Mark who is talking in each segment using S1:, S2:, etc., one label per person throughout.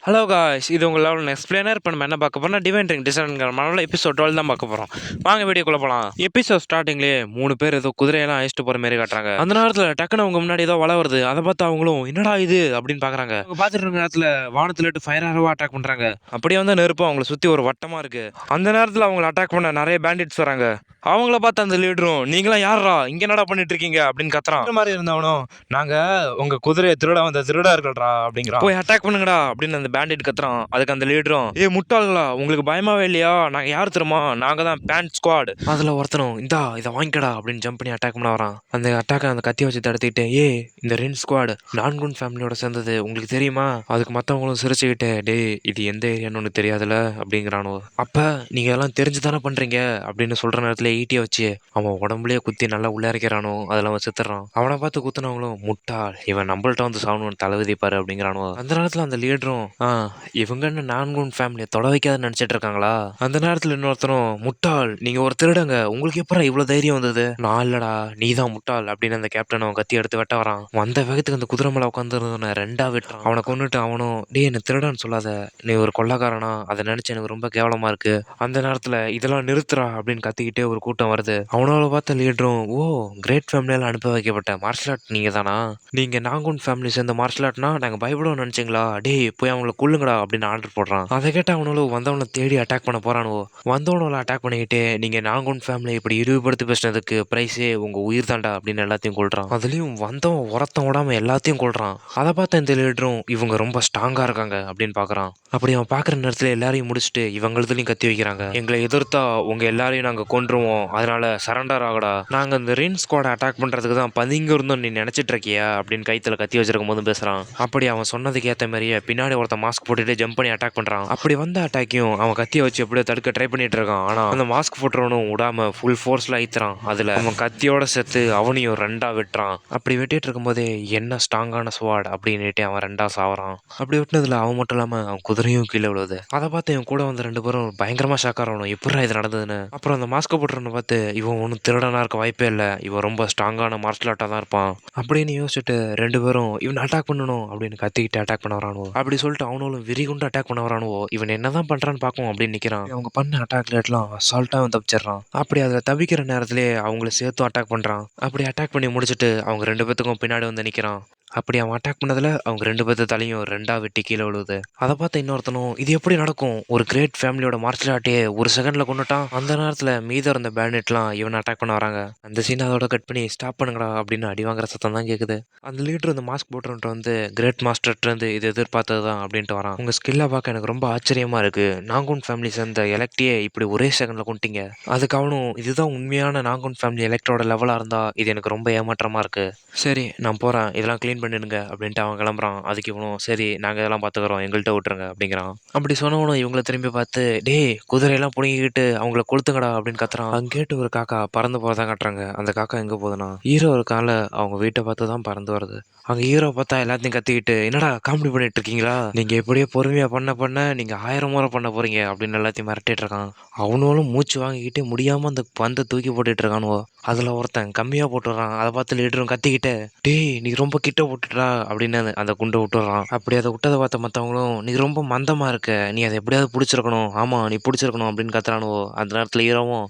S1: Hello guys, இது உங்களோட explainer. இப்போ நம்ம என்ன பார்க்க போறோம்னா டிவைன் ரிங் டிசைன்ங்கிற மாதிரி எபிசோட் 12 தான் பார்க்க போகிறோம். வாங்க வீடியோக்குள்ள போகலாம். எபிசோட் ஸ்டார்டிங்லேயே 3 பேர் ஏதோ குதிரையெல்லாம் அழைச்சிட்டு போகிற மாதிரி காட்டுறாங்க. அந்த நேரத்தில் டக்குன்னு அவங்க முன்னாடி ஏதோ வள வருது. அதை பார்த்து அவங்களும் என்னடா இது அப்படின்னு பார்க்குறாங்க. அவங்க பார்த்துட்டு இருக்க நேரத்தில் வானத்தில் ஃபயர் ஆரவா அட்டாக் பண்ணுறாங்க. அப்படியே வந்து நெருப்பு அவங்கள சுற்றி ஒரு வட்டமாக இருக்கு. அந்த நேரத்தில் அவங்களை அட்டாக் பண்ண நிறைய பேண்டிட்ஸ் வராங்க. அவங்கள பார்த்து அந்த லீடரும் நீங்களாம் யாரா இங்கே என்னடா பண்ணிட்டு இருக்கீங்க அப்படின்னு கத்துறான். இந்த மாதிரி இருந்தவனும் நாங்கள் உங்கள் குதிரையை திருட வந்த திருடர்கள்டா அப்படிங்கிறான். போய் அட்டாக் பண்ணுங்கடா அப்படின்னு அந்த பேண்டிட் கத்துறான். அதுக்கு அந்த லீடரும் முட்டாள்களா உங்களுக்கு பயமாவே இல்லையா, நாங்க யார் தெரியுமா, நாங்க தான் பேண்ட் ஸ்குவாட். அதுல ஒருத்தனும் இதை வாங்கிக்கடா அப்படின்னு ஜம்ப் பண்ணி அட்டாக் பண்ண வரான். அந்த அட்டாக் அந்த கத்தி வச்சு தடுத்துக்கிட்டு இந்த ரென் ஸ்குவாட் நான்குன் ஃபேமிலியோட சேர்ந்தது உங்களுக்கு தெரியுமா. அதுக்கு மற்றவங்களும் சிரிச்சுக்கிட்டு இது எந்த ஏரியான்னு ஒன்று தெரியாதுல அப்படிங்கிறானோ. அப்ப நீங்க எல்லாம் தெரிஞ்சுதானே பண்றீங்க அப்படின்னு சொல்ற நேரத்துல ஈட்டியை வச்சு அவன் உடம்புலயே குத்தி நல்லா உள்ளாரிக்கிறானோ. அதில் அவன் செத்துறான். அவனை பார்த்து குத்துனவங்களும் முட்டாள், இவன் நம்மள்ட்ட வந்து சாவணும் தலைவிதிப்பாரு அப்படிங்கிறானோ. அந்த நேரத்துல அந்த லீடரும் இவங்கன்னு நான்குன் ஃபேமிலியை தொட வைக்காதுன்னு நினைச்சிட்டு இருக்காங்களா. அந்த நேரத்தில் இன்னொருத்தரும் முட்டாள், நீங்க ஒரு திருடங்க, உங்களுக்கு எப்பறம் இவ்வளவு தைரியம் வந்தது. நான் இல்லடா நீ தான் முட்டாள் அப்படின்னு அந்த கேப்டன் அவன் கத்தி எடுத்து வெட்ட வரான். வந்த வேகத்துக்கு அந்த குதிரை மேல உட்காந்துருந்தவனை ரெண்டா வெட்டுறான். அவனை கொண்டுட்டு அவனும் என்ன திருடன்னு சொல்லாத, நீ ஒரு கொள்ளக்காரனா, அதை நினைச்சு எனக்கு ரொம்ப கேவலமா இருக்கு. அந்த நேரத்துல இதெல்லாம் நிறுத்துறா அப்படின்னு கத்திக்கிட்டே ஒரு கூட்டம் வருது. அவனோட பார்த்த லீடரும் கிரேட் ஃபேமிலியால அனுப்ப வைக்கப்பட்ட மார்ஷல் ஆர்ட் நீங்க தானா, நீங்க நாங்குன் ஃபேமிலி சேர்ந்த மார்ஷல் ஆர்ட்னா நாங்க பயப்படுவோம் நினைச்சீங்களா, போய் அவங்களை கொல்லுங்கடா அப்படின்னு ஆர்டர் போடுறான். அதை கேட்ட அவனும் வந்தவனை தேடி அட்டாக் பண்ண போறானுவோ. வந்தவனோட அட்டாக் பண்ணிக்கிட்டு நீங்க நாங்குன் ஃபேமிலி இப்படி இழிவுபடுத்தி பேசினதுக்கு பிரைஸே உங்க உயிர் தாண்டா அப்படின்னு எல்லாத்தையும் கொள்றான். அதுலயும் வந்தவன் உரத்தம் விடாம எல்லாத்தையும் கொள்றான். அதை பார்த்த இந்த லீடரும் இவங்க ரொம்ப ஸ்ட்ராங்கா இருக்காங்க அப்படின்னு பாக்குறான். அப்படி அவன் பாக்குற நேரத்துல எல்லாரையும் முடிச்சுட்டு இவங்களதுலயும் கத்தி வைக்கிறாங்க. எங்களை எதிர்த்தா உங்க எல்லாரையும் நாங்க கொன்றுவோம், அதனால சரண்டர் ஆகடா, நாங்க இந்த ரெயின் ஸ்குவாட அட்டாக் பண்றதுக்கு தான் பதுங்கி இருந்தோம் நீ நினைச்சிட்டு இருக்கியா அப்படின்னு கைத்துல கத்தி வச்சிருக்கும் போது பேசுறான். அப்படி அவன் சொன்னதுக்கு ஏத்த மாதிரியே பின்னாடி ஒருத்தன் மாஸ்க் போட்டுட்டு ஜம்ப் பண்ணி அட்டாக் பண்றான். அப்படி வந்த அட்டாக்கையும் அவன் கத்தியை வச்சு எப்படியோ தடுக்க ட்ரை பண்ணிட்டு இருக்கான். ஆனா அந்த மாஸ்க் போட்டுறவனும் விடாம ஃபுல் ஃபோர்ஸ்ல ஐத்துறான். அதுல அவன் கத்தியோட சேர்த்து அவனையும் ரெண்டா வெட்டுறான். அப்படி வெட்டிட்டு இருக்கும் போதே என்ன ஸ்ட்ராங்கான ஸ்வாட் அப்படின்னுட்டு அவன் ரெண்டா சாவறான். அப்படி வெட்டினதுல அவன் மட்டும் இல்லாம அவன் குதிரையும் கீழே விழுது. அதை பார்த்து இவன் கூட வந்த 2 பேரும் பயங்கரமா ஷாக் ஆகணும், எப்படா இது நடந்ததுன்னு. அப்புறம் அந்த மாஸ்க் போட்டுறவனை பார்த்து இவன் ஒன்னும் திருடனா இருக்க வாய்ப்பே இல்லை, இவன் ரொம்ப ஸ்ட்ராங்கான மார்ஷல் ஆர்ட்டா தான் இருப்பான் அப்படின்னு யோசிச்சுட்டு 2 பேரும் இவன் அட்டாக் பண்ணணும் அப்படின்னு கத்திக்கிட்டு அட்டாக் பண்ண வரானுவோ. அப்படி சொல்லிட்டு அவனும் விரிகுண்டு அட்டாக் பண்ண வரானுவோ. இவன் என்னதான் பண்றான்னு பார்க்கும் அப்படின்னு நிக்கிறான். அவங்க பண்ண அட்டாக் லேட்லாம் அசால்ட்டா அவன் தப்பிச்சிடறான். அப்படி அதில் தப்பிக்கிற நேரத்திலேயே அவங்கள சேர்த்து அட்டாக் பண்றான். அப்படி அட்டாக் பண்ணி முடிச்சுட்டு அவங்க 2 பேத்துக்கும் பின்னாடி வந்து நிக்கிறான். அப்படி அவன் அட்டாக் பண்ணதுல அவங்க 2 பேர்த்து தலையும் ரெண்டா வெட்டி கீழே விழுவுது. அதை பார்த்த இன்னொருத்தனும் இது எப்படி நடக்கும், ஒரு கிரேட் ஃபேமிலியோட மார்ஷல் ஆர்ட்டையே ஒரு செகண்ட்ல கொண்டுட்டான். அந்த நேரத்துல மீதம் இருந்த பேண்டிட்லாம் இவனை அட்டாக் பண்ண வராங்க. அந்த சீன் அதோட கட் பண்ணி ஸ்டாப் பண்ணுங்கடா அப்படின்னு அடி வாங்குற சத்தம் தான் கேக்குது. அந்த லீடர் அந்த மாஸ்க் போட்டுட்டு வந்து கிரேட் மாஸ்டர்ட்டு இருந்து இது எதிர்பார்த்தது தான் அப்படின்ட்டு வரான். உங்க ஸ்கில்லை பார்க்க எனக்கு ரொம்ப ஆச்சரியமா இருக்கு, நாங்குன் ஃபேமிலி சேர்ந்த எலக்டியே இப்படி ஒரே செகண்ட்ல கொண்டுட்டீங்க. அதுக்கு அவனும் இதுதான் உண்மையான நாங்குன் ஃபேமிலி எலக்டரோட லெவலா இருந்தா இது எனக்கு ரொம்ப ஏமாற்றமா இருக்கு, சரி நான் போறேன், இதெல்லாம் க்ளீன் பண்ணிடுங்க அப்படின்ட்டு அவன் கிளம்புறான். அதுக்கு இவனும் சரி நாங்கள் இதெல்லாம் பார்த்துக்குறோம், எங்கள்கிட்ட விட்டுருங்க அப்படிங்கிறான். அப்படி சொன்னவனும் இவங்களை திரும்பி பார்த்து குதிரையெல்லாம் பிடிங்கிக்கிட்டு அவங்கள கொளுத்துங்கடா அப்படின்னு கத்துறான். அங்க கேட்டு ஒரு காக்கா பறந்து போறதா காட்டுறாங்க. அந்த காக்கா எங்க போகுதுன்னா ஹீரோ ஒரு கால அவங்க வீட்டை பார்த்து தான் பறந்து வருது. அங்க ஹீரோ பார்த்தா எல்லாத்தையும் கத்திக்கிட்டு என்னடா காமெடி பண்ணிட்டு இருக்கீங்களா, நீங்க எப்படியே பொறுமையா பண்ண நீங்க 1000 முறை பண்ண போறீங்க அப்படின்னு எல்லாத்தையும் மிரட்டிட்டு இருக்கான். அவனும் மூச்சு வாங்கிக்கிட்டு முடியாம அந்த பந்தை தூக்கி போட்டுட்டு இருக்கானுவோ. அதுல ஒருத்தன் கம்மியா போட்டுறான். அதை பார்த்து லீடரும் கத்திக்கிட்டு நீ ரொம்ப கிட்ட விட்டுட்டா அப்படின்னு அந்த குண்டை விட்டுறான். அப்படி அதை விட்டதை பார்த்த மற்றவங்களும் நீ ரொம்ப மந்தமா இருக்க, நீ அதை எப்படியாவது பிடிச்சிருக்கணும், ஆமா நீ பிடிச்சிருக்கணும் அப்படின்னு கத்துறானுவோ. அந்த நேரத்துல ஹீரோவும்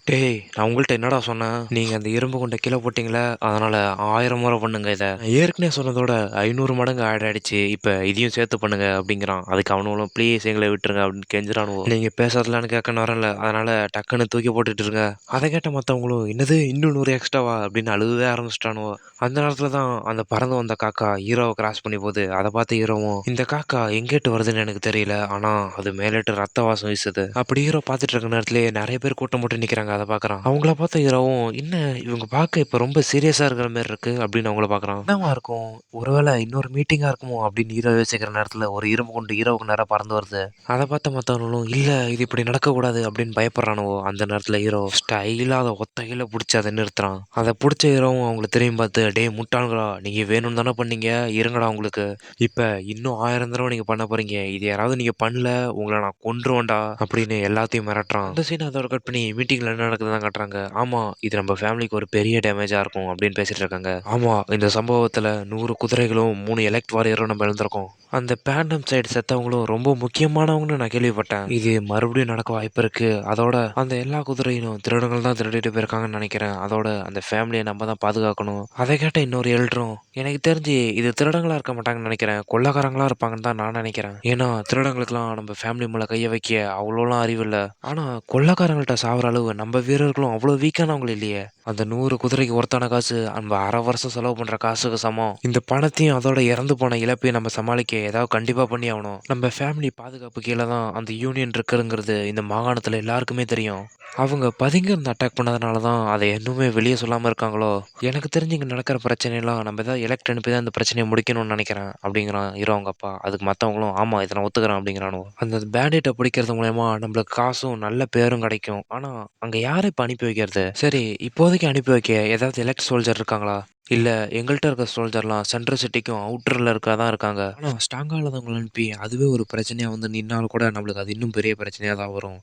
S1: நான் உங்கள்கிட்ட என்னடா சொன்னேன், நீங்க அந்த இரும்பு குண்டை கீழே போட்டீங்களே, அதனால 1000 முறை பண்ணுங்க, இதை ஏற்கனவே சொன்னதோட 500 மடங்கு ஆட் ஆயிடுச்சு, இப்ப இதையும் சேர்த்து பண்ணுங்க அப்படிங்கிறான். அதுக்கு அவனும் ப்ளீஸ் எங்களை விட்டுருங்க அப்படின்னு கெஞ்சுறானுவோ. நீங்க பேசுறதுலான்னு கேட்கணும் வரல, அதனால டக்குன்னு தூக்கி போட்டுட்டு இருங்க. அதை கேட்ட மற்றவங்களும் என்னது இன்னும் 100 எக்ஸ்ட்ராவா அப்படின்னு அழுவே ஆரம்பிச்சிட்டானுவோ. அந்த நேரத்துல தான் அந்த பறந்து வந்த காக்கா ஹீரோவை கிராஸ் பண்ணி போகுது. அதை பார்த்து ஹீரோவும் இந்த காக்கா எங்கேட்டு வருதுன்னு எனக்கு தெரியல, ஆனா அது மேலேட்டு ரத்த வாசம் வீசுது. அப்படி ஹீரோ பார்த்துட்டு இருக்க நேரத்திலேயே நிறைய பேர் கூட்டம் போட்டு நிக்கிறாங்க. அதை பாக்குறான். அவங்கள பார்த்த ஹீரோவும் என்ன இவங்க பார்க்க இப்ப ரொம்ப சீரியஸா இருக்கிற மாதிரி இருக்கு அப்படின்னு அவங்கள பாக்குறான். என்னவா இருக்கும், ஒருவேளை இன்னொரு மீட்டிங்கா இருக்குமோ அப்படின்னு ஹீரோ யோசிக்கிற நேரத்துல ஒரு இரும்பு கொண்டு ஹீரோவுக்கு நேரம் பறந்து வருது. அதை பார்த்த மத்தவங்களும் இல்ல இது இப்படி நடக்க கூடாது அப்படின்னு பயப்படுறானுவோ. அந்த நேரத்துல ஹீரோ ஸ்டைலா அதை ஒத்தையில பிடிச்சி அதை நிறுத்துறான். அதை பிடிச்ச ஹீரோவும் அவங்களை திரும்பி பார்த்து முட்டாளுங்களா, நீங்க வேணும்னு தானே பண்ணீங்க, இருங்கடா உங்களுக்கு இப்ப இன்னும் 1000 தடவை நீங்க பண்ண போறீங்க, இது யாராவது நீங்க பண்ணல உங்களை நான் கொன்றுவேன்டா அப்படின்னு எல்லாத்தையும் மிரட்டுறான். அந்த சீன் அதோட கட் பண்ணி மீட்டிங்ல என்ன நடக்குதுதான் காட்டுறாங்க. ஆமா இது நம்ம ஃபேமிலிக்கு ஒரு பெரிய டேமேஜா இருக்கும் அப்படின்னு பேசிட்டு இருக்காங்க. ஆமா இந்த சம்பவத்துல 100 குதிரைகளும் 3 எலக்ட் வாரியரும் நம்ம எழுந்திருக்கோம். அந்த பேண்டம் சைடு செத்தவங்களும் ரொம்ப முக்கியமானவங்கன்னு நான் கேள்விப்பட்டேன். இது மறுபடியும் நடக்க வாய்ப்பு இருக்கு. அதோட அந்த எல்லா குதிரையும் திருடங்கள் தான் திருடிட்டு போயிருக்காங்கன்னு நினைக்கிறேன். அதோட அந்த ஃபேமிலியை நம்ம தான் பாதுகாக்கணும். அதை கேட்ட இன்னொரு எல்டரும், எனக்கு தெரிஞ்சு இது திருடங்களா இருக்க மாட்டாங்கன்னு நினைக்கிறேன், கொள்ளக்காரங்களா இருப்பாங்கன்னு தான் நான் நினைக்கிறேன். ஏன்னா திருடங்களுக்குலாம் நம்ம ஃபேமிலி மேல கைய வைக்க அவ்வளோலாம் அறிவு இல்லை. ஆனா கொள்ளக்காரங்கள்ட்ட சாவர அளவு நம்ம வீரர்களும் அவ்வளோ வீக்கானவங்க இல்லையே. அந்த 100 குதிரைக்கு ஒருத்தான காசு நம்ம அரை வருஷம் செலவு பண்ற காசுக்கு சமம். இந்த பணத்தையும் அதோட இறந்து போன இழப்பையும் நம்ம சமாளிக்க ஏதாவது கண்டிப்பா பண்ணி ஆகணும். நம்ம ஃபேமிலி பாதுகாப்பு கீழே தான் அந்த யூனியன் இருக்குங்கிறது இந்த மாகாணத்துல எல்லாருக்குமே தெரியும். அவங்க பதுங்கி இருந்து அட்டாக் பண்ணதுனால தான் அதை இன்னுமே வெளியே சொல்லாம இருக்காங்களோ. எனக்கு தெரிஞ்சு இங்க நடக்கிற பிரச்சனையெல்லாம் நம்ம ஏதாவது எலக்ட் அனுப்பி தான் இந்த பிரச்சனையை முடிக்கணும்னு நினைக்கிறேன் அப்படிங்கிறான் ஹீரோ அவங்க அப்பா. அதுக்கு மற்றவங்களும் ஆமா இதை நான் ஒத்துக்கிறேன் அப்படிங்கிறானு. அந்த பேண்டிட்டை பிடிக்கிறது மூலயமா நம்மளுக்கு காசும் நல்ல பேரும் கிடைக்கும். ஆனா அங்க யாரை இப்ப அனுப்பி வைக்கிறது? சரி, இப்போதைக்கு அனுப்பி வைக்க ஏதாவது எலக்ட் சோல்ஜர் இருக்காங்களா? இல்ல எங்கள்கிட்ட இருக்க சோல்ஜர்லாம் சென்ட்ரல் சிட்டிக்கும் அவுட்டர்ல தான் இருக்காங்க. ஆனா ஸ்ட்ராங்கா இல்லாதவங்களை அனுப்பி அதுவே ஒரு பிரச்சனையா வந்து நின்னாலும் கூட நம்மளுக்கு அது இன்னும் பெரிய பிரச்சனையா தான் வரும்.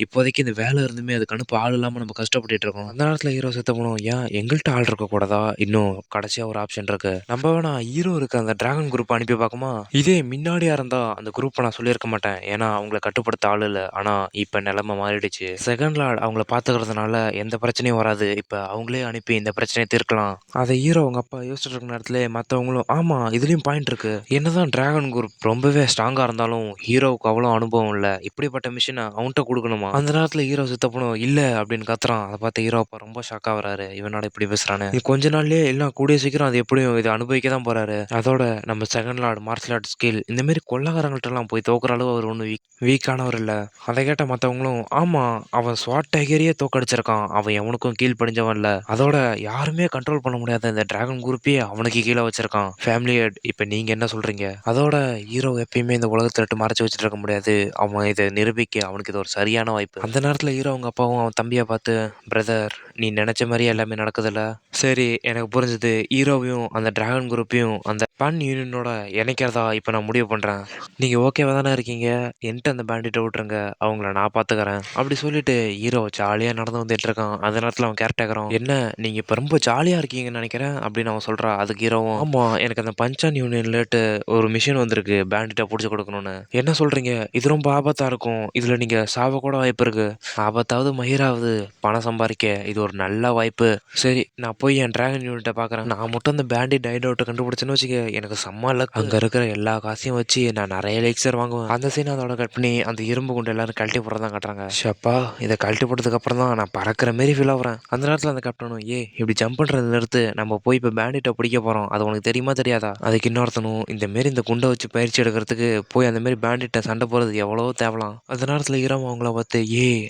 S1: இப்போதைக்கு இந்த வேலை இருந்துமே அதுக்கு அனுப்ப ஆள் இல்லாம நம்ம கஷ்டப்பட்டுட்டு இருக்கோம். அந்த நேரத்துல ஹீரோ செத்த போனோம். ஏன் எங்கள்கிட்ட ஆள் இருக்க கூடாதா? இன்னும் கடைசியா ஒரு ஆப்ஷன் இருக்கு. நம்ம வேணா ஹீரோ இருக்க அந்த டிராகன் குரூப் அனுப்பி பார்க்குமா? இதே முன்னாடியா இருந்தா அந்த குரூப்பை நான் சொல்லியிருக்க மாட்டேன். ஏன்னா அவங்கள கட்டுப்படுத்த ஆள் இல்லை. ஆனா இப்ப நிலைமை மாறிடுச்சு. செகண்ட் லார்ட் அவங்கள பாத்துக்கிறதுனால எந்த பிரச்சனையும் வராது. இப்ப அவங்களே அனுப்பி இந்த பிரச்சனையை தீர்க்கலாம். அதை ஹீரோ அவங்க அப்பா யோசிச்சுட்டு இருக்க நேரத்துல மற்றவங்களும் ஆமா இதுலயும் பாயிண்ட் இருக்கு. என்னதான் டிராகன் குரூப் ரொம்பவே ஸ்ட்ராங்கா இருந்தாலும் ஹீரோவுக்கு அவ்வளோ அனுபவம் இல்ல. இப்படிப்பட்ட மிஷினை அவன்கிட்ட கொடுக்கணுமா? அந்த நேரத்துல ஹீரோ சித்தப்பனும் இல்ல அப்படின்னு கத்துறான். அதை பார்த்து ஹீரோ அப்பா ரொம்ப ஷாக்கா வராரு. இவனோட இப்படி பேசுறானு. இது கொஞ்ச நாள்லயே எல்லாம் கூடிய சீக்கிரம் அது எப்படியும் இதை அனுபவிக்க தான் போறாரு. அதோட நம்ம second Lord marshal art skill இந்த மாதிரி கொள்ளக்காரங்கள்ட்ட எல்லாம் போய் தோக்குற அளவு அவர் ஒன்றும் வீக்கானவர் இல்ல. அதை கேட்ட மற்றவங்களும் ஆமா அவன் ஸ்வாட் டைகரையே தோக்கடிச்சிருக்கான். அவன் எவனுக்கும் கீழ் படிஞ்சவன் இல்ல. அதோட யாருமே கண்ட்ரோல் பண்ண முடியாத இந்த டிராகன் குரூப்பே அவனுக்கு கீழே வச்சிருக்கான். Family head. இப்ப நீங்க என்ன சொல்றீங்க? அதோட ஹீரோ எப்பயுமே இந்த உலகத்தை விட்டு மறைச்சு வச்சுட்டு இருக்க முடியாது. அவன் இதை நிரூபிக்க அவனுக்கு இது ஒரு சரியான வாய்ப்பு. அந்த நேரத்துல ஹீரோ அவங்க அப்பாவும் அவன் தம்பியை பார்த்து, பிரதர் நீ நினைச்ச மாதிரியே எல்லாமே நடக்குதுல்ல. சரி எனக்கு புரிஞ்சுது. ஹீரோவையும் அந்த டிராகன் குரூப்பையும் அந்த பன் யூனியனோட இணைக்கிறதா இப்ப நான் முடிவு பண்றேன். நீங்க ஓகேவா தானே இருக்கீங்க? என்கிட்ட அந்த பேண்டிட்டை விட்டுருங்க, அவங்கள நான் பாத்துக்கிறேன் அப்படி சொல்லிட்டு ஹீரோ ஜாலியா நடந்து வந்துட்டு இருக்கான். அந்த நேரத்துல அவன் கேரக்டரும் என்ன நீங்க இப்ப ரொம்ப ஜாலியா இருக்கீங்கன்னு நினைக்கிறேன் அப்படின்னு அவன் சொல்றா. அதுக்கு ஹீரோவும் ஆமா எனக்கு அந்த பஞ்சான் யூனியன்லேட்டு ஒரு மிஷின் வந்திருக்கு பேண்டிட்டை பிடிச்சி கொடுக்கணும்னு. என்ன சொல்றீங்க? இது ரொம்ப ஆபத்தா இருக்கும். இதுல நீங்க சாவ கூட வாய்ப்பு இருக்கு. ஆபத்தாவது மயிராவது பணம் சம்பாதிக்க இது ஒரு நல்ல வாய்ப்பு. சரி நான் போய் என் டிராகன் யூனிட்டை பாக்குறேன். நான் மட்டும் அந்த பேண்டிட் ஹைட் அவுட்டை கண்டுபிடிச்சேன்னு வச்சுக்க எனக்கு செம்ம லக். அங்க இருக்கிற எல்லா காசையும் வச்சு நான் நிறைய லெக்சர் வாங்குவேன். அந்த சீன் அதோட கட் பண்ணி அந்த இரும்பு குண்டு எல்லாரும் கழட்டி போடுறதான் காட்டுறாங்க. ஷப்பா இதை கழட்டி போட்டதுக்கு அப்புறம் தான் நான் பறக்கிற மாரி ஃபீல் ஆகுறேன். அந்த நேரத்தில் அந்த கேப்டனும் இப்படி ஜம்ப் பண்றது நிறுத்து, நம்ம போய் இப்போ பேண்டிட்டை பிடிக்க போறோம், அது உனக்கு தெரியுமா தெரியாதா? அதுக்கு இன்னொருத்தனும் இந்த மாரி இந்த குண்டை வச்சு பயிற்சி எடுக்கிறதுக்கு போய் அந்த மாதிரி பேண்டிட்டை சண்டை போறது எவ்வளவோ தேவலாம். அந்த நேரத்தில் ஹீரோ அவங்கள பார்த்து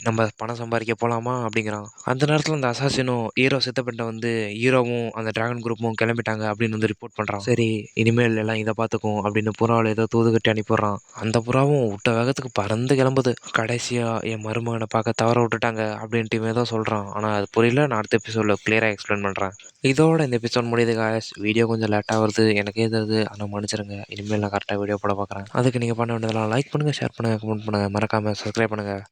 S1: நம்ம பணம் சம்பாதிக்க போலாமா அப்படிங்கிறான். அந்த நேரத்தில் அந்த அசாசினும் ஹீரோ சித்தப்பட்ட வந்து ஹீரோவும் அந்த டிராகன் குரூப்பும் கிளம்பிட்டாங்க அப்படின்னு வந்து ரிப்போர்ட் பண்றான். சரி இனிமேல் எல்லாம் இதை பார்த்துக்கும் அப்படின்னு புறாவில் ஏதோ தூது கட்டி அனுப்பிடுறான். அந்த புறாவும் விட்ட வேகத்துக்கு பறந்து கிளம்புது. கடைசியா என் மருமகனை பார்க்க தவற விட்டுட்டாங்க அப்படின்ட்டு ஏதோ சொல்றான். ஆனா அது புரியல. நான் அடுத்த எபிசோட்ல கிளியரா எக்ஸ்பிளைன் பண்றேன். இதோட இந்த எபிசோட் முடியுது காய்ஸ். வீடியோ கொஞ்சம் லேட்டாக வருது எனக்கே தெரியுது. ஆனால் மன்னிச்சிருங்க. இனிமேல் நான் கரெக்டாக வீடியோ போட பார்க்குறேன். அதுக்கு நீங்கள் பண்ண வேண்டியதெல்லாம் லைக் பண்ணுங்கள், ஷேர் பண்ணுங்கள், கமெண்ட் பண்ணுங்கள், மறக்காமல் சப்ஸ்கிரைப் பண்ணுங்கள்.